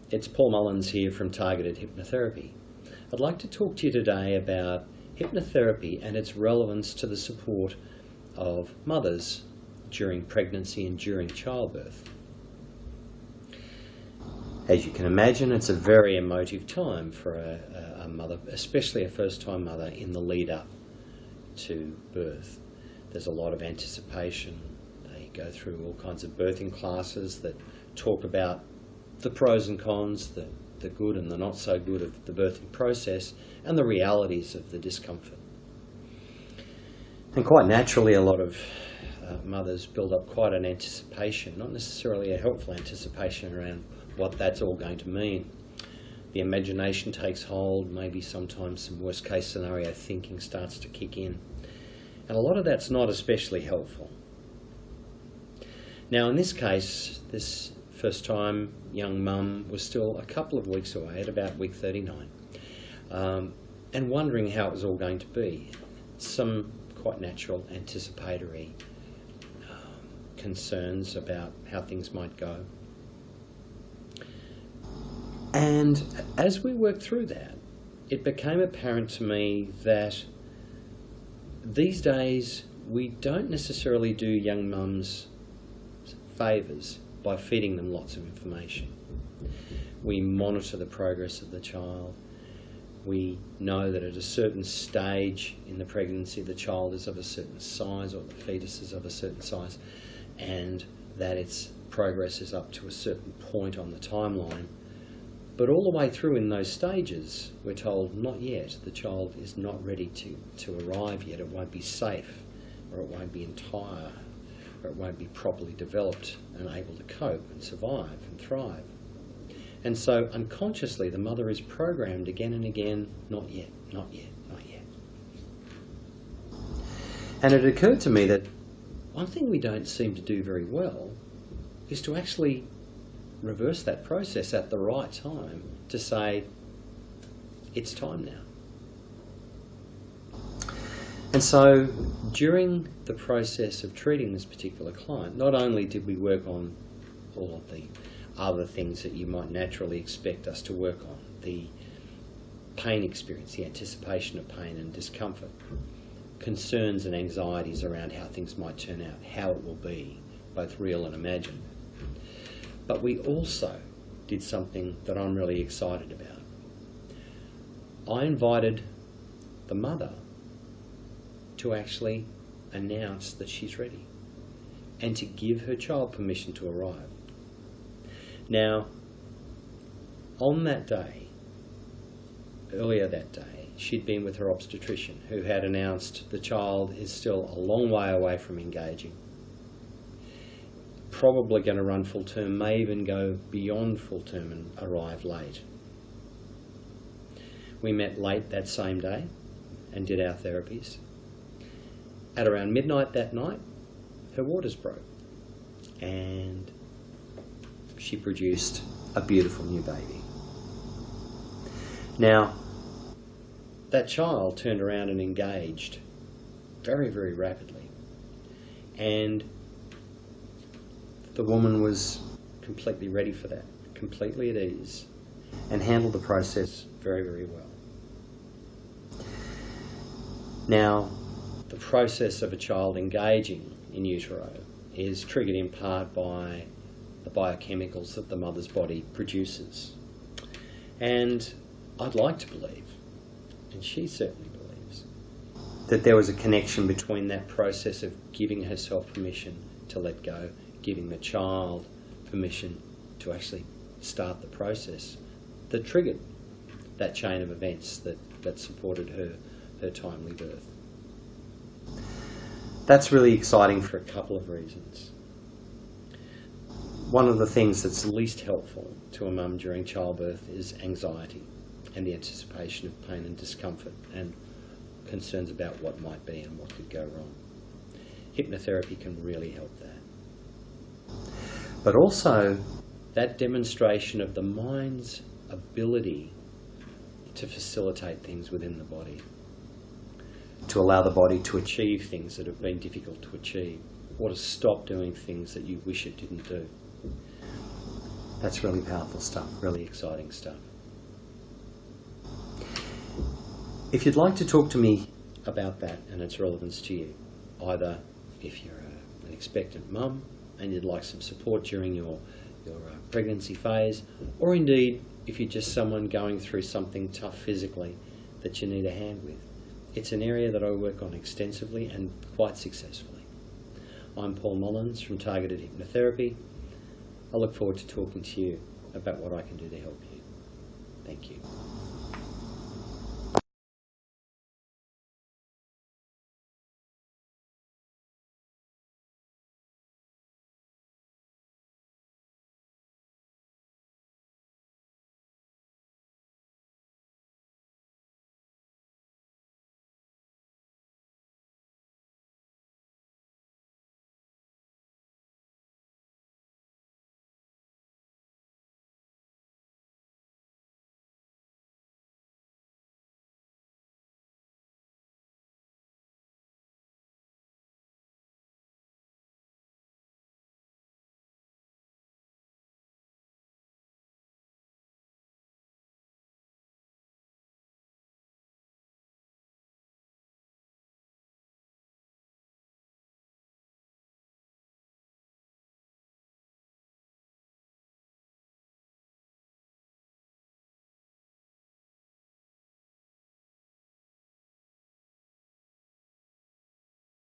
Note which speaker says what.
Speaker 1: It's Paul Mullins here from Targeted Hypnotherapy. I'd like to talk to you today about hypnotherapy and its relevance to the support of mothers during pregnancy and during childbirth. As you can imagine, it's a very emotive time for a mother, especially a first-time mother, in the lead-up to birth. There's a lot of anticipation. They go through all kinds of birthing classes that talk about the pros and cons, the good and the not so good of the birthing process, and the realities of the discomfort. And quite naturally, a lot of mothers build up quite an anticipation, not necessarily a helpful anticipation around what that's all going to mean. The imagination takes hold, maybe sometimes some worst case scenario thinking starts to kick in. And a lot of that's not especially helpful. Now in this case, this first time young mum was still a couple of weeks away at about week 39 and wondering how it was all going to be. Some quite natural anticipatory concerns about how things might go. And as we worked through that, it became apparent to me that these days we don't necessarily do young mums favours by feeding them lots of information. We monitor the progress of the child. We know that at a certain stage in the pregnancy the child is of a certain size, or the fetus is of a certain size, and that its progress is up to a certain point on the timeline. But all the way through in those stages we're told not yet, the child is not ready to arrive yet, it won't be safe, or it won't be entire, or it won't be properly developed and able to cope and survive and thrive. And so unconsciously the mother is programmed again and again, not yet, not yet, not yet. And it occurred to me that one thing we don't seem to do very well is to actually reverse that process at the right time to say, it's time now. And so during the process of treating this particular client, not only did we work on all of the other things that you might naturally expect us to work on, the pain experience, the anticipation of pain and discomfort, concerns and anxieties around how things might turn out, how it will be, both real and imagined. But we also did something that I'm really excited about. I invited the mother to actually announce that she's ready and to give her child permission to arrive. Now, on that day, earlier that day, she'd been with her obstetrician who had announced the child is still a long way away from engaging, probably going to run full term, may even go beyond full term and arrive late. We met late that same day and did our therapies. At around midnight that night, her waters broke and she produced a beautiful new baby. Now, that child turned around and engaged very, very rapidly, and the woman was completely ready for that, completely at ease, and handled the process very, very well. Now, the process of a child engaging in utero is triggered in part by the biochemicals that the mother's body produces. And I'd like to believe, and she certainly believes, that there was a connection between that process of giving herself permission to let go, giving the child permission to actually start the process, that triggered that chain of events that supported her timely birth. That's really exciting for a couple of reasons. One of the things that's least helpful to a mum during childbirth is anxiety and the anticipation of pain and discomfort and concerns about what might be and what could go wrong. Hypnotherapy can really help that. But also that demonstration of the mind's ability to facilitate things within the body, to allow the body to achieve things that have been difficult to achieve, or to stop doing things that you wish it didn't do. That's really powerful stuff, really exciting stuff. If you'd like to talk to me about that and its relevance to you, either if you're an expectant mum and you'd like some support during your pregnancy phase, or indeed if you're just someone going through something tough physically that you need a hand with, it's an area that I work on extensively and quite successfully. I'm Paul Mullins from Targeted Hypnotherapy. I look forward to talking to you about what I can do to help you. Thank you.